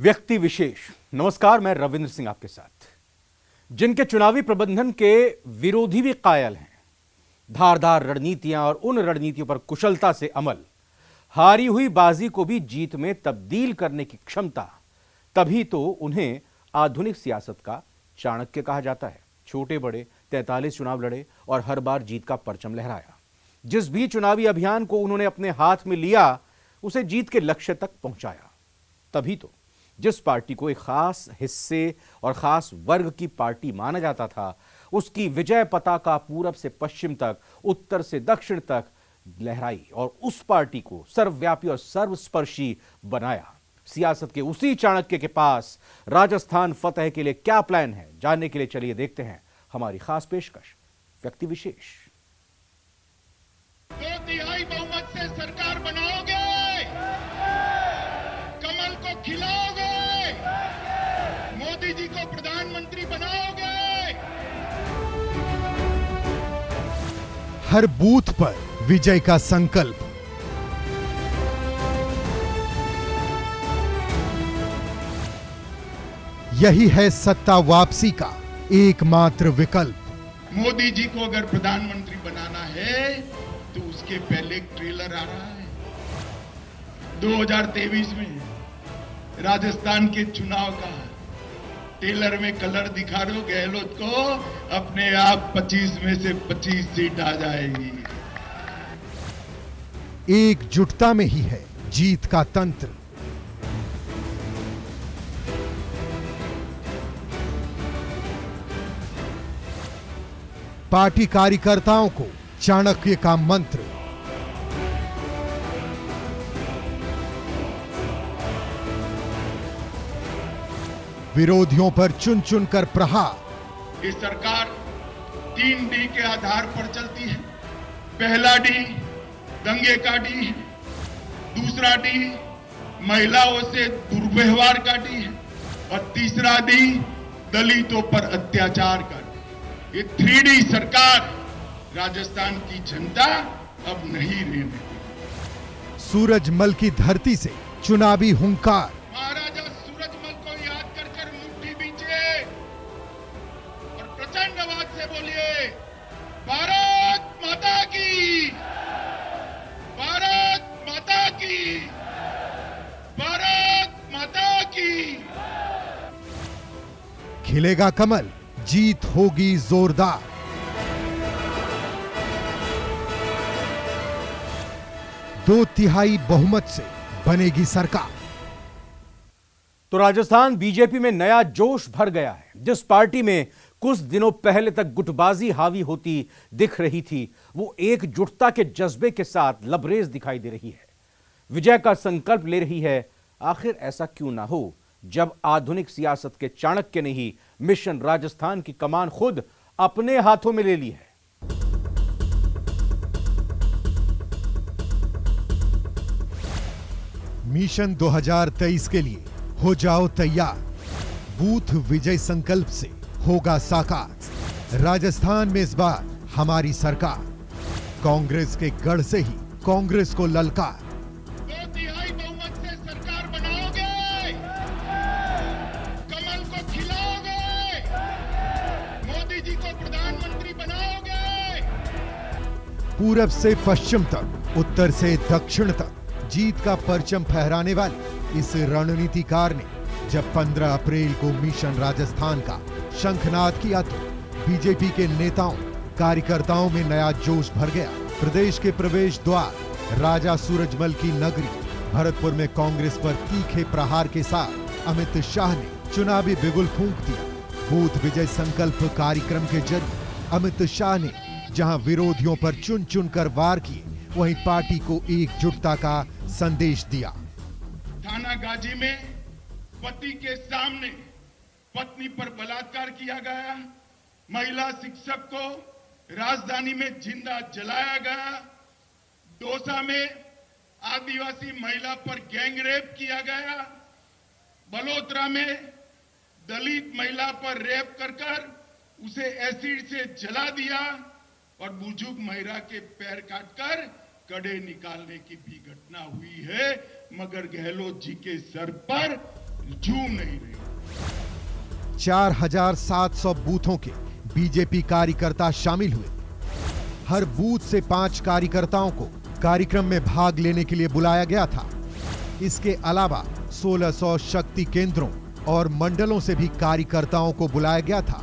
व्यक्ति विशेष। नमस्कार, मैं रविंद्र सिंह आपके साथ। जिनके चुनावी प्रबंधन के विरोधी भी कायल हैं, धारदार रणनीतियां और उन रणनीतियों पर कुशलता से अमल, हारी हुई बाजी को भी जीत में तब्दील करने की क्षमता, तभी तो उन्हें आधुनिक सियासत का चाणक्य कहा जाता है। छोटे बड़े 43 चुनाव लड़े और हर बार जीत का परचम लहराया। जिस भी चुनावी अभियान को उन्होंने अपने हाथ में लिया, उसे जीत के लक्ष्य तक पहुंचाया। तभी तो जिस पार्टी को एक खास हिस्से और खास वर्ग की पार्टी माना जाता था, उसकी विजय पताका पूरब से पश्चिम तक, उत्तर से दक्षिण तक लहराई और उस पार्टी को सर्वव्यापी और सर्वस्पर्शी बनाया। सियासत के उसी चाणक्य के पास राजस्थान फतह के लिए क्या प्लान है, जानने के लिए चलिए देखते हैं हमारी खास पेशकश व्यक्ति विशेष। 2/3 बहुमत से सरकार बनाओगे, कमल को खिलाओगे, मोदी जी को प्रधानमंत्री बनाओगे। हर बूथ पर विजय का संकल्प, यही है सत्ता वापसी का एकमात्र विकल्प। मोदी जी को अगर प्रधानमंत्री बनाना है तो उसके पहले एक ट्रेलर आ रहा है। 2023 में राजस्थान के चुनाव का ट्रेलर में कलर दिखा रहे हो गहलोत को, अपने आप 25 में से 25 सीट आ जाएगी। एकजुटता में ही है जीत का तंत्र। पार्टी कार्यकर्ताओं को चाणक्य का मंत्र, विरोधियों पर चुन चुन कर प्रहार। ये सरकार 3 डी के आधार पर चलती है। पहला डी दंगे का डी है, दूसरा डी महिलाओं से दुर्व्यवहार का डी है और तीसरा डी दलितों पर अत्याचार का डी। ये 3D सरकार राजस्थान की जनता अब नहीं रहने देगी। सूरजमल की धरती से चुनावी हुंकार, महाराजा सूरजमल को याद कर कर मुट्ठी बींचे और प्रचंड आवाज से बोलिए, भारत माता की, भारत माता की, भारत माता की। खिलेगा कमल, जीत होगी जोरदार। दो तिहाई बहुमत से बनेगी सरकार। तो राजस्थान बीजेपी में नया जोश भर गया है। जिस पार्टी में कुछ दिनों पहले तक गुटबाजी हावी होती दिख रही थी, वो एकजुटता के जज्बे के साथ लबरेज दिखाई दे रही है, विजय का संकल्प ले रही है। आखिर ऐसा क्यों ना हो जब आधुनिक सियासत के चाणक्य ने ही मिशन राजस्थान की कमान खुद अपने हाथों में ले ली है। मिशन 2023 के लिए हो जाओ तैयार। बूथ विजय संकल्प से होगा साकार। राजस्थान में इस बार हमारी सरकार। कांग्रेस के गढ़ से ही कांग्रेस को ललकार। 2/3 बहुमत से सरकार बनाओगे, कमल को खिलाओगे, मोदी जी को प्रधानमंत्री बनाओगे। पूरब से पश्चिम तक, उत्तर से दक्षिण तक जीत का परचम फहराने वाले इस रणनीतिकार ने जब 15 अप्रैल को मिशन राजस्थान का शंखनाद किया तो बीजेपी के नेताओं कार्यकर्ताओं में नया जोश भर गया। प्रदेश के प्रवेश द्वार राजा सूरजमल की नगरी भरतपुर में कांग्रेस पर तीखे प्रहार के साथ अमित शाह ने चुनावी बिगुल फूंक दिया। बूथ विजय संकल्प कार्यक्रम के जरिए अमित शाह ने जहां विरोधियों पर चुन चुन कर वार किए, वहीं पार्टी को एकजुटता का संदेश दिया। थाना गाजी में पति के सामने पत्नी पर बलात्कार किया गया। महिला शिक्षक को राजधानी में जिंदा जलाया गया। दौसा में आदिवासी महिला पर गैंगरेप किया गया। बलोत्रा में दलित महिला पर रेप कर उसे एसिड से जला दिया और बुजुर्ग महिला के पैर काटकर कड़े निकालने की भी घटना हुई है। मगर गहलोत जी के सर पर झूम नहीं रही। 4700 बूथों के बीजेपी कार्यकर्ता शामिल हुए। हर बूथ से 5 कार्यकर्ताओं को कार्यक्रम में भाग लेने के लिए बुलाया गया था। इसके अलावा 1600 शक्ति केंद्रों और मंडलों से भी कार्यकर्ताओं को बुलाया गया था।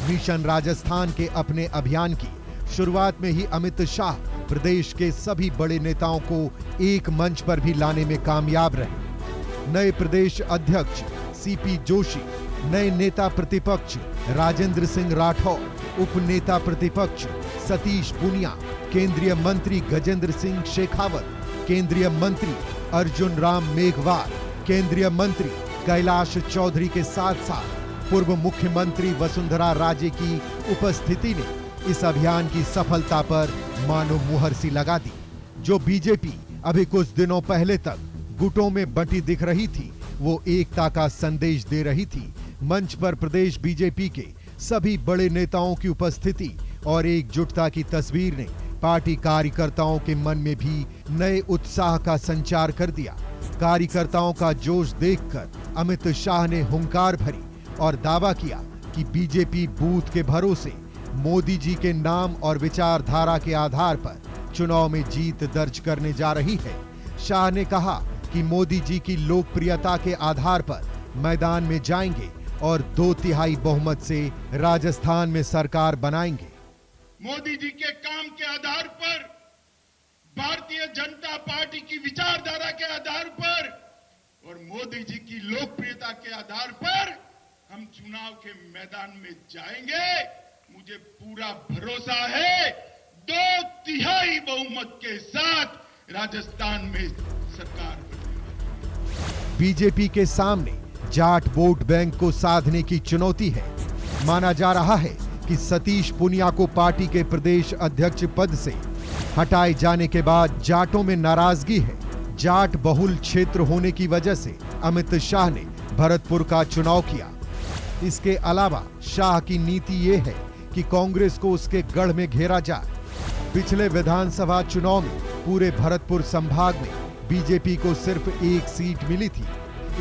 मिशन राजस्थान के अपने अभियान की शुरुआत में ही अमित शाह प्रदेश के सभी बड़े नेताओं को एक मंच पर भी लाने में कामयाब रहे। नए प्रदेश अध्यक्ष सीपी जोशी, नए नेता प्रतिपक्ष राजेंद्र सिंह राठौर, उप नेता प्रतिपक्ष सतीश पूनिया, केंद्रीय मंत्री गजेंद्र सिंह शेखावत, केंद्रीय मंत्री अर्जुन राम मेघवाल, केंद्रीय मंत्री कैलाश चौधरी के साथ साथ पूर्व मुख्यमंत्री वसुंधरा राजे की उपस्थिति ने इस अभियान की सफलता पर मानो मुहर सी लगा दी। जो बीजेपी अभी कुछ दिनों पहले तक गुटों में बंटी दिख रही थी, वो एकता का संदेश दे रही थी। मंच पर प्रदेश बीजेपी के सभी बड़े नेताओं की उपस्थिति और एकजुटता की तस्वीर ने पार्टी कार्यकर्ताओं के मन में भी नए उत्साह का संचार कर दिया। कार्यकर्ताओं का जोश देखकर अमित शाह ने हुंकार भरी और दावा किया कि बीजेपी बूथ के भरोसे मोदी जी के नाम और विचारधारा के आधार पर चुनाव में जीत दर्ज करने जा रही है। शाह ने कहा कि मोदी जी की लोकप्रियता के आधार पर मैदान में जाएंगे और 2/3 बहुमत से राजस्थान में सरकार बनाएंगे। मोदी जी के काम के आधार पर, भारतीय जनता पार्टी की विचारधारा के आधार पर और मोदी जी की लोकप्रियता के आधार पर हम चुनाव के मैदान में जाएंगे। मुझे पूरा भरोसा है 2/3 बहुमत के साथ राजस्थान में सरकार बनेगी। बीजेपी के सामने जाट वोट बैंक को साधने की चुनौती है। माना जा रहा है कि सतीश पूनिया को पार्टी के प्रदेश अध्यक्ष पद से हटाए जाने के बाद जाटों में नाराजगी है। जाट बहुल क्षेत्र होने की वजह से अमित शाह ने भरतपुर का चुनाव किया। इसके अलावा शाह की नीति ये है कि कांग्रेस को उसके गढ़ में घेरा जाए। पिछले विधानसभा चुनाव में पूरे भरतपुर संभाग में बीजेपी को सिर्फ 1 सीट मिली थी।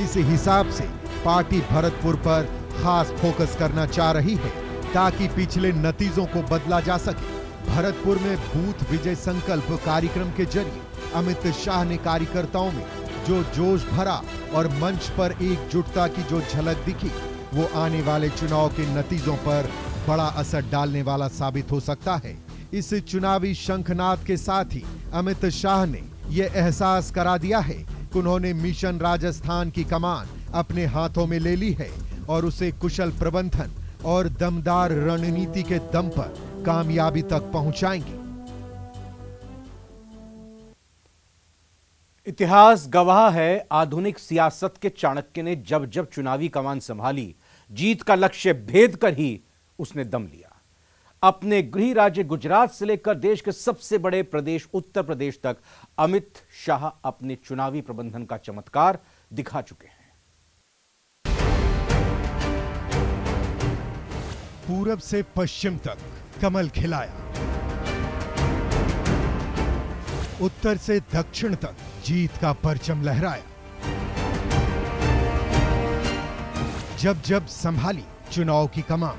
इस हिसाब से पार्टी भरतपुर पर खास फोकस करना चाह रही है ताकि पिछले नतीजों को बदला जा सके। भरतपुर में बूथ विजय संकल्प कार्यक्रम के जरिए अमित शाह ने कार्यकर्ताओं में जो जोश भरा और मंच पर एकजुटता की जो झलक दिखी, वो आने वाले चुनाव के नतीजों पर बड़ा असर डालने वाला साबित हो सकता है। इस चुनावी शंखनाद के साथ ही अमित शाह ने यह एहसास करा दिया है कि उन्होंने मिशन राजस्थान की कमान अपने हाथों में ले ली है और उसे कुशल प्रबंधन और दमदार रणनीति के दम पर कामयाबी तक पहुंचाएंगे। इतिहास गवाह है, आधुनिक सियासत के चाणक्य ने जब जब चुनावी कमान संभाली, जीत का लक्ष्य भेद कर ही उसने दम लिया। अपने गृह राज्य गुजरात से लेकर देश के सबसे बड़े प्रदेश उत्तर प्रदेश तक अमित शाह अपने चुनावी प्रबंधन का चमत्कार दिखा चुके हैं। पूरब से पश्चिम तक कमल खिलाया, उत्तर से दक्षिण तक जीत का परचम लहराया। जब जब संभाली चुनाव की कमान,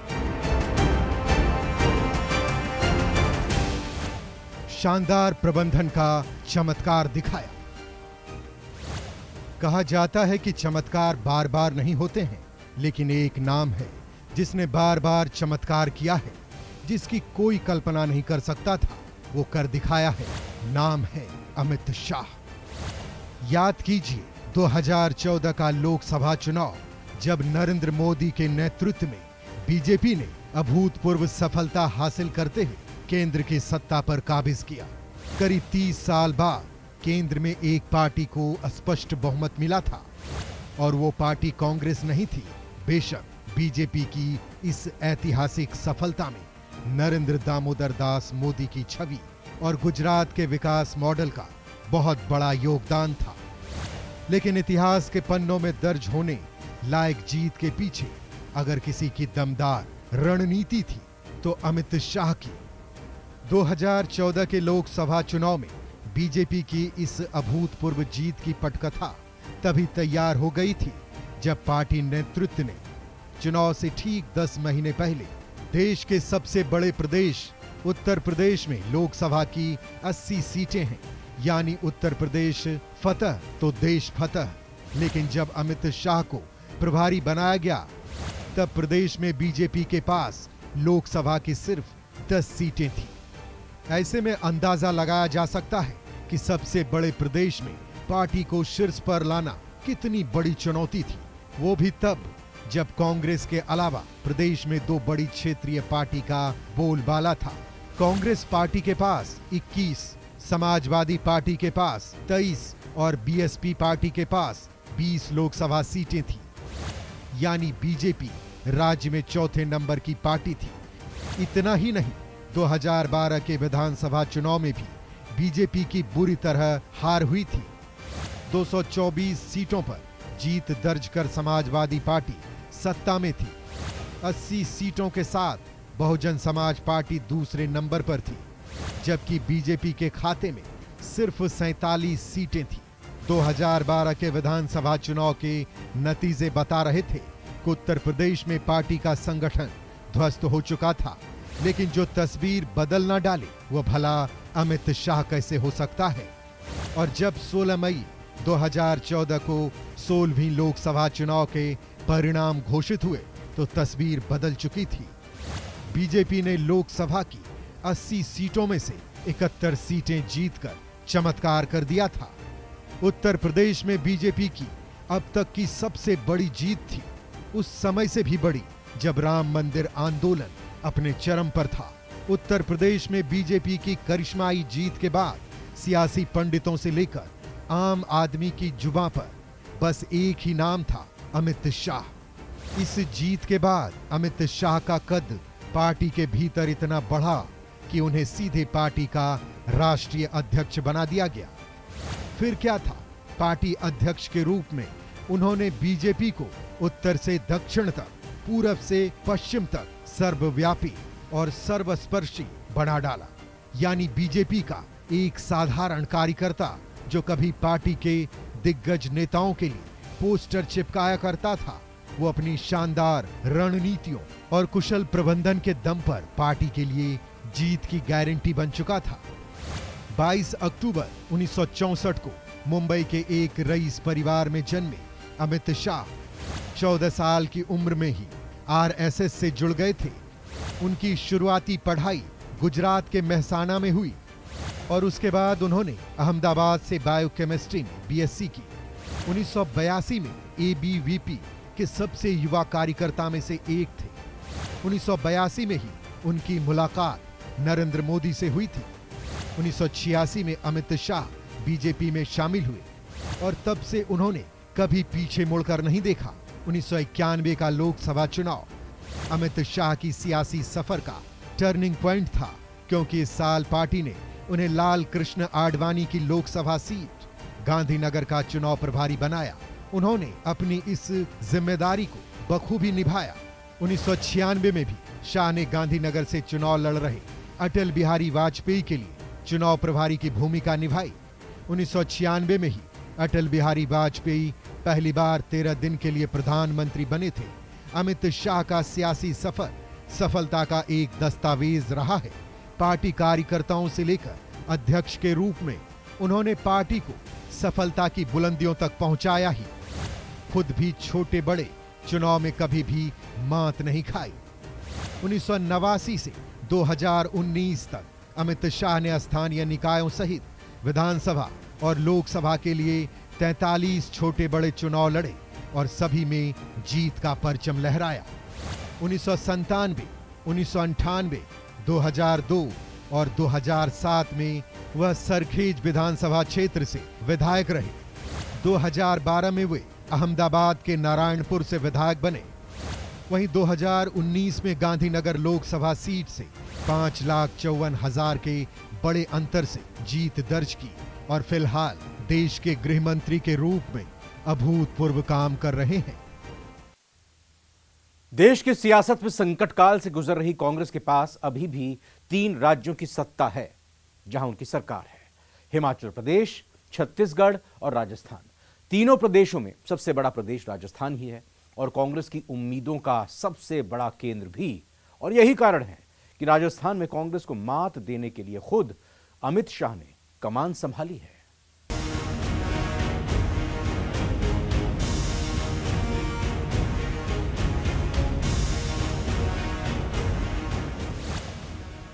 शानदार प्रबंधन का चमत्कार दिखाया। कहा जाता है कि चमत्कार बार बार नहीं होते हैं, लेकिन एक नाम है जिसने बार बार चमत्कार किया है, जिसकी कोई कल्पना नहीं कर सकता था, वो कर दिखाया है। नाम है अमित शाह। याद कीजिए 2014 का लोकसभा चुनाव, जब नरेंद्र मोदी के नेतृत्व में बीजेपी ने अभूतपूर्व सफलता हासिल करते हुए केंद्र की सत्ता पर काबिज किया। करीब 30 साल बाद केंद्र में एक पार्टी को स्पष्ट बहुमत मिला था और वो पार्टी कांग्रेस नहीं थी। बेशक बीजेपी की इस ऐतिहासिक सफलता में नरेंद्र दामोदर दास मोदी की छवि और गुजरात के विकास मॉडल का बहुत बड़ा योगदान था। लेकिन इतिहास के पन्नों में दर्ज होने लायक जीत के पीछे अगर किसी की दमदार रणनीति थी तो अमित शाह की। 2014 के लोकसभा चुनाव में बीजेपी की इस अभूतपूर्व जीत की पटकथा तभी तैयार हो गई थी जब पार्टी नेतृत्व ने चुनाव से ठीक 10 महीने पहले देश के सबसे बड़े प्रदेश उत्तर प्रदेश में लोकसभा की 80 सीटें हैं, यानी उत्तर प्रदेश फतह तो देश फतह। लेकिन जब अमित शाह को प्रभारी बनाया गया तब प्रदेश में बीजेपी के पास लोकसभा की सिर्फ 10 सीटें थी। ऐसे में अंदाजा लगाया जा सकता है कि सबसे बड़े प्रदेश में पार्टी को शीर्ष पर लाना कितनी बड़ी चुनौती थी, वो भी तब जब कांग्रेस के अलावा प्रदेश में 2 बड़ी क्षेत्रीय पार्टी का बोलबाला था। कांग्रेस पार्टी के पास 21, समाजवादी पार्टी के पास 23 और बीएसपी पार्टी के पास 20 लोकसभा सीटें थी, यानी बीजेपी राज्य में चौथे नंबर की पार्टी थी। इतना ही नहीं, 2012 के विधानसभा चुनाव में भी बीजेपी की बुरी तरह हार हुई थी। 224 सीटों पर जीत दर्ज कर समाजवादी पार्टी सत्ता में थी। 80 सीटों के साथ बहुजन समाज पार्टी दूसरे नंबर पर थी, जबकि बीजेपी के खाते में सिर्फ 47 सीटें थी। 2012 के विधानसभा चुनाव के नतीजे बता रहे थे कि उत्तर प्रदेश में पार्टी का संगठन ध्वस्त हो चुका था, लेकिन जो तस्वीर बदल ना डाले वो भला अमित शाह कैसे हो सकता है। और जब 16 मई 2014 को 16वीं लोकसभा चुनाव के परिणाम घोषित हुए तो तस्वीर बदल चुकी थी। बीजेपी ने लोकसभा की 80 सीटों में से 71 सीटें जीतकर चमत्कार कर दिया था। उत्तर प्रदेश में बीजेपी की अब तक की सबसे बड़ी जीत थी, उस समय से भी बड़ी जब राम मंदिर आंदोलन अपने चरम पर था। उत्तर प्रदेश में बीजेपी की करिश्माई जीत के बाद सियासी पंडितों से लेकर आम आदमी की जुबां पर बस एक ही नाम था, अमित शाह। इस जीत के बाद अमित शाह का कद पार्टी के भीतर इतना बढ़ा कि उन्हें सीधे पार्टी का राष्ट्रीय अध्यक्ष बना दिया गया। फिर क्या था, पार्टी अध्यक्ष के रूप में उन्होंने बीजेपी को उत्तर से दक्षिण तक, पूरब से पश्चिम तक सर्वव्यापी और सर्वस्पर्शी बना डाला। यानी बीजेपी का एक साधारण कार्यकर्ता जो कभी पार्टी के दिग्गज नेताओं के लिए पोस्टर चिपकाया करता था, वो अपनी शानदार रणनीतियों और कुशल प्रबंधन के दम पर पार्टी के लिए जीत की गारंटी बन चुका था। 22 अक्टूबर 1964 को मुंबई के एक रईस परिवार में जन्मे अमित शाह 14 साल की उम्र में ही आरएसएस से जुड़ गए थे। उनकी शुरुआती पढ़ाई गुजरात के मेहसाना में हुई और उसके बाद उन्होंने अहमदाबाद से बायोकेमिस्ट्री में बीएससी की। 1982 में एबीवीपी के सबसे युवा कार्यकर्ता में से एक थे। 1982 में ही उनकी मुलाकात नरेंद्र मोदी से हुई थी। 1986 में अमित शाह बीजेपी में शामिल हुए और तब से उन्होंने कभी पीछे मुड़कर नहीं देखा। 1991 का लोकसभा चुनाव अमित शाह की सियासी सफर का टर्निंग पॉइंट था, क्योंकि इस साल पार्टी ने उन्हें लाल कृष्ण आडवाणी की लोकसभा सीट गांधीनगर का चुनाव प्रभारी बनाया। उन्होंने अपनी इस जिम्मेदारी को बखूबी निभाया। 1996 में भी शाह ने गांधीनगर से चुनाव लड़ रहे अटल बिहारी वाजपेयी के लिए चुनाव प्रभारी की भूमिका निभाई। 1996 में ही अटल बिहारी वाजपेयी पहली बार 13 दिन के लिए प्रधानमंत्री बने थे। अमित शाह का सियासी सफर सफलता का एक दस्तावेज रहा है। पार्टी कार्यकर्ताओं से लेकर अध्यक्ष के रूप में उन्होंने पार्टी को सफलता की बुलंदियों तक पहुंचाया ही। खुद भी छोटे बड़े चुनाव में कभी भी मात नहीं खाई। 1989 से 2019 तक अमित शाह ने स्थानीय निकायों सहित विधानसभा और लोकसभा के लिए 43 छोटे बड़े चुनाव लड़े और सभी में जीत का परचम लहराया। 1997, 1998, 2002 और 2007 में वह सरखेज विधानसभा क्षेत्र से विधायक रहे। 2012 में वे अहमदाबाद के नारायणपुर से विधायक बने। वहीं 2019 में गांधीनगर लोकसभा सीट से 5,54,000 के बड़े अंतर से जीत दर्ज की और फिलहाल देश के गृह मंत्री के रूप में अभूतपूर्व काम कर रहे हैं। देश की सियासत में संकट काल से गुजर रही कांग्रेस के पास अभी भी 3 राज्यों की सत्ता है जहां उनकी सरकार है, हिमाचल प्रदेश, छत्तीसगढ़ और राजस्थान। तीनों प्रदेशों में सबसे बड़ा प्रदेश राजस्थान ही है और कांग्रेस की उम्मीदों का सबसे बड़ा केंद्र भी। और यही कारण है कि राजस्थान में कांग्रेस को मात देने के लिए खुद अमित शाह ने कमान संभाली है।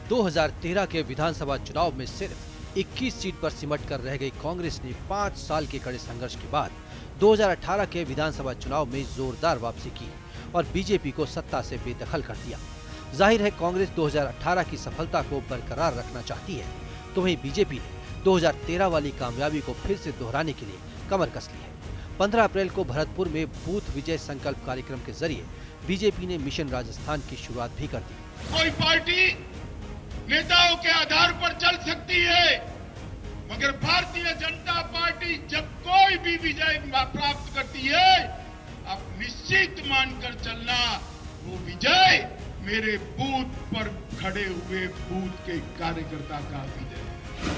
– 2013 के विधानसभा चुनाव में सिर्फ 21 सीट पर सिमट कर रह गई कांग्रेस ने 5 साल के कड़े संघर्ष के बाद 2018 के विधानसभा चुनाव में जोरदार वापसी की और बीजेपी को सत्ता से बेदखल कर दिया। जाहिर है कांग्रेस 2018 की सफलता को बरकरार रखना चाहती है, तो वहीं बीजेपी ने 2013 वाली कामयाबी को फिर से दोहराने के लिए कमर कस ली है। 15 अप्रैल को भरतपुर में बूथ विजय संकल्प कार्यक्रम के जरिए बीजेपी ने मिशन राजस्थान की शुरुआत भी कर दी। कोई पार्टी नेताओं के आधार पर चल सकती है, मगर भारतीय जनता पार्टी जब कोई भी विजय प्राप्त करती है, आप निश्चित मानकर चलना वो विजय मेरे बूथ पर खड़े हुए बूथ के कार्यकर्ता का विजय है।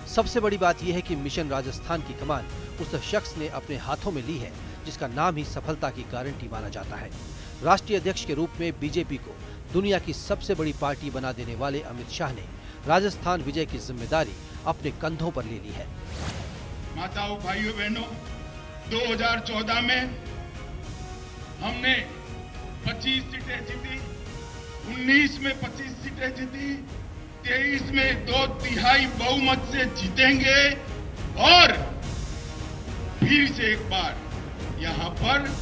सबसे बड़ी बात यह है कि मिशन राजस्थान की कमान उस शख्स ने अपने हाथों में ली है जिसका नाम ही सफलता की गारंटी माना जाता है। राष्ट्रीय अध्यक्ष के रूप में बीजेपी को दुनिया की सबसे बड़ी पार्टी बना देने वाले अमित शाह ने राजस्थान विजय की जिम्मेदारी अपने कंधों पर ले ली है। माताओं, भाइयों, बहनों, 2014 में हमने 25 सीटें जीती, 19 में 25 सीटें जीती, 23 में 2/3 बहुमत से जीतेंगे और फिर से एक बार यहां पर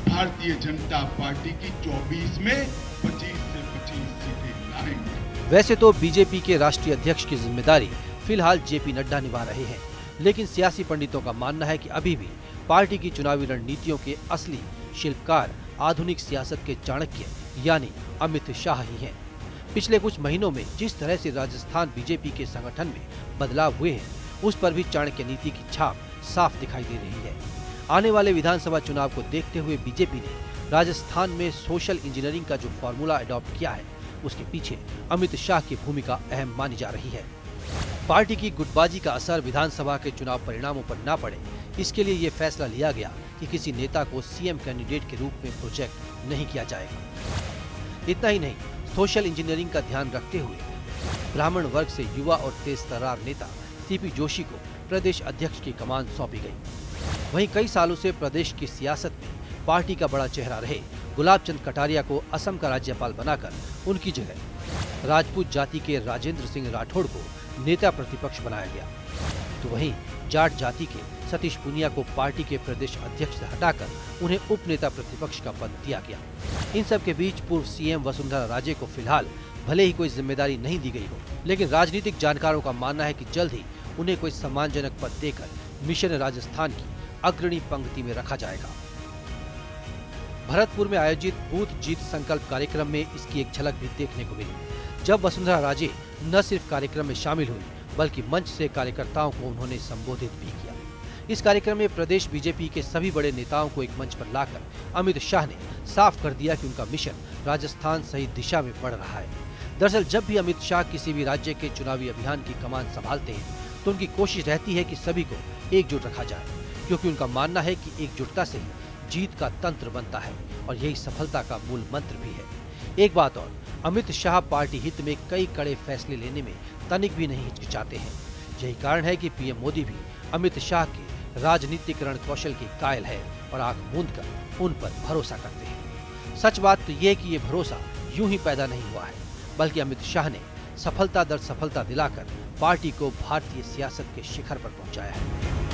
भारतीय जनता पार्टी की 24 में 25 से 25 सीटें लाएंगे। वैसे तो बीजेपी के राष्ट्रीय अध्यक्ष की जिम्मेदारी फिलहाल जेपी नड्डा निभा रहे हैं, लेकिन सियासी पंडितों का मानना है कि अभी भी पार्टी की चुनावी रणनीतियों के असली शिल्पकार आधुनिक सियासत के चाणक्य यानी अमित शाह ही हैं। पिछले कुछ महीनों में जिस तरह से राजस्थान बीजेपी के संगठन में बदलाव हुए हैं, उस पर भी चाणक्य नीति की छाप साफ दिखाई दे रही है। आने वाले विधानसभा चुनाव को देखते हुए बीजेपी ने राजस्थान में सोशल इंजीनियरिंग का जो फॉर्मूला अडॉप्ट किया है, उसके पीछे अमित शाह की भूमिका अहम मानी जा रही है। पार्टी की गुटबाजी का असर विधानसभा के चुनाव परिणामों पर न पड़े, इसके लिए ये फैसला लिया गया कि किसी नेता को सीएम कैंडिडेट के रूप में प्रोजेक्ट नहीं किया जाएगा। इतना ही नहीं, सोशल इंजीनियरिंग का ध्यान रखते हुए ब्राह्मण वर्ग से युवा और तेज तर्रार नेता सीपी जोशी को प्रदेश अध्यक्ष की कमान सौंपी गई। वहीं कई सालों से प्रदेश की सियासत में पार्टी का बड़ा चेहरा रहे गुलाब चंद कटारिया को असम का राज्यपाल बनाकर उनकी जगह राजपूत जाति के राजेंद्र सिंह राठौड़ को नेता प्रतिपक्ष बनाया गया, तो वहीं जाट जाति के सतीश पुनिया को पार्टी के प्रदेश अध्यक्ष से हटाकर उन्हें उप नेता प्रतिपक्ष का पद दिया गया। इन सब के बीच पूर्व सीएम वसुंधरा राजे को फिलहाल भले ही कोई जिम्मेदारी नहीं दी गई हो, लेकिन राजनीतिक जानकारों का मानना है कि जल्द ही उन्हें कोई सम्मानजनक पद देकर मिशन राजस्थान की अग्रणी पंक्ति में रखा जाएगा। भरतपुर में आयोजित बूथ जीत संकल्प कार्यक्रम में इसकी एक झलक भी देखने को मिली, जब वसुंधरा राजे न सिर्फ कार्यक्रम में शामिल हुई बल्कि मंच से कार्यकर्ताओं को उन्होंने संबोधित भी किया। इस कार्यक्रम में प्रदेश बीजेपी के सभी बड़े नेताओं को एक मंच पर लाकर अमित शाह ने साफ कर दिया कि उनका मिशन राजस्थान सही दिशा में बढ़ रहा है। दरअसल जब भी अमित शाह किसी भी राज्य के चुनावी अभियान की कमान संभालते हैं तो उनकी कोशिश रहती है कि सभी को एकजुट रखा जाए, क्योंकि उनका मानना है कि एकजुटता से ही जीत का तंत्र बनता है और यही सफलता का मूल मंत्र भी है। एक बात और, अमित शाह पार्टी हित में कई कड़े फैसले लेने में तनिक भी नहीं हिचकिचाते हैं। यही कारण है कि पीएम मोदी भी अमित शाह के राजनीतिकरण कौशल के कायल है और आंख मूंद कर उन पर भरोसा करते हैं। सच बात तो ये कि ये भरोसा यूं ही पैदा नहीं हुआ है, बल्कि अमित शाह ने सफलता दर सफलता दिलाकर पार्टी को भारतीय सियासत के शिखर पर पहुंचाया है।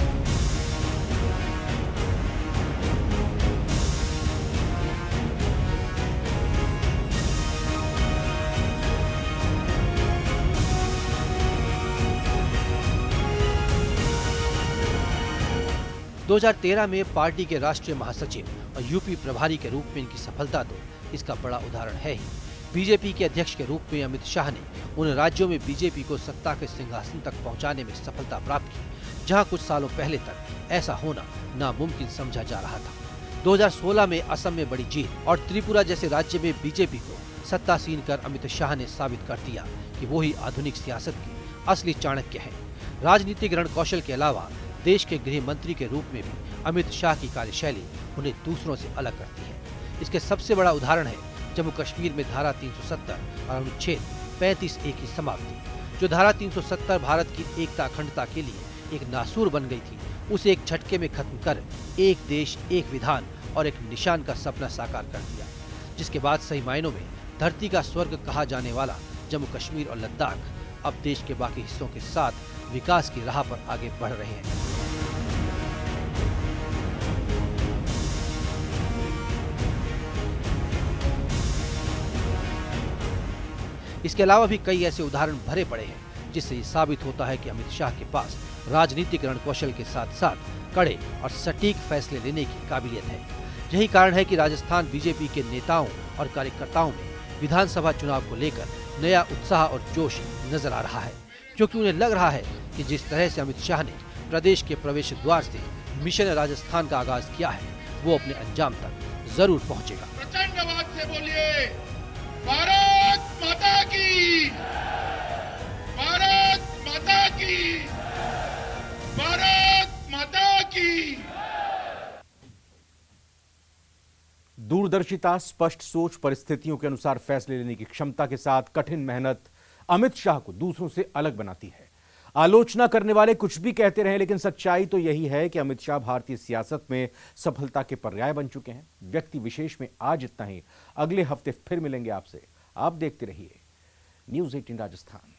2013 में पार्टी के राष्ट्रीय महासचिव और यूपी प्रभारी के रूप में इनकी सफलता तो इसका बड़ा उदाहरण है ही। बीजेपी के अध्यक्ष के रूप में अमित शाह ने उन राज्यों में बीजेपी को सत्ता के सिंहासन तक पहुंचाने में सफलता प्राप्त की जहां कुछ सालों पहले तक ऐसा होना नामुमकिन समझा जा रहा था। 2016 में असम में बड़ी जीत और त्रिपुरा जैसे राज्य में बीजेपी को सत्तासीन कर अमित शाह ने साबित कर दिया कि वो ही आधुनिक सियासत के असली चाणक्य हैं। राजनीतिक रण कौशल के अलावा देश के गृह मंत्री के रूप में भी अमित शाह की कार्यशैली उन्हें दूसरों से अलग करती है। इसके सबसे बड़ा उदाहरण है जम्मू कश्मीर में धारा 370 और अनुच्छेद 35A की समाप्ति। जो धारा 370 भारत की एकता अखंडता के लिए एक नासूर बन गई थी, उसे एक झटके में खत्म कर एक देश एक विधान और एक निशान का सपना साकार कर दिया, जिसके बाद सही मायनों में धरती का स्वर्ग कहा जाने वाला जम्मू कश्मीर और लद्दाख अब देश के बाकी हिस्सों के साथ विकास की राह पर आगे बढ़ रहे हैं। इसके अलावा भी कई ऐसे उदाहरण भरे पड़े हैं जिससे ये साबित होता है कि अमित शाह के पास राजनीतिक रणकौशल के साथ साथ कड़े और सटीक फैसले लेने की काबिलियत है। यही कारण है कि राजस्थान बीजेपी के नेताओं और कार्यकर्ताओं में विधानसभा चुनाव को लेकर नया उत्साह और जोश नजर आ रहा है, क्योंकि उन्हें लग रहा है कि जिस तरह से अमित शाह ने प्रदेश के प्रवेश द्वार से मिशन राजस्थान का आगाज किया है, वो अपने अंजाम तक जरूर पहुंचेगा। प्रचंड आवाज से बोलिए, भारत माता की, भारत माता की, भारत माता की। दूरदर्शिता, स्पष्ट सोच, परिस्थितियों के अनुसार फैसले लेने की क्षमता के साथ कठिन मेहनत अमित शाह को दूसरों से अलग बनाती है। आलोचना करने वाले कुछ भी कहते रहे, लेकिन सच्चाई तो यही है कि अमित शाह भारतीय सियासत में सफलता के पर्याय बन चुके हैं। व्यक्ति विशेष में आज इतना ही। अगले हफ्ते फिर मिलेंगे आपसे। आप देखते रहिए News 18 राजस्थान।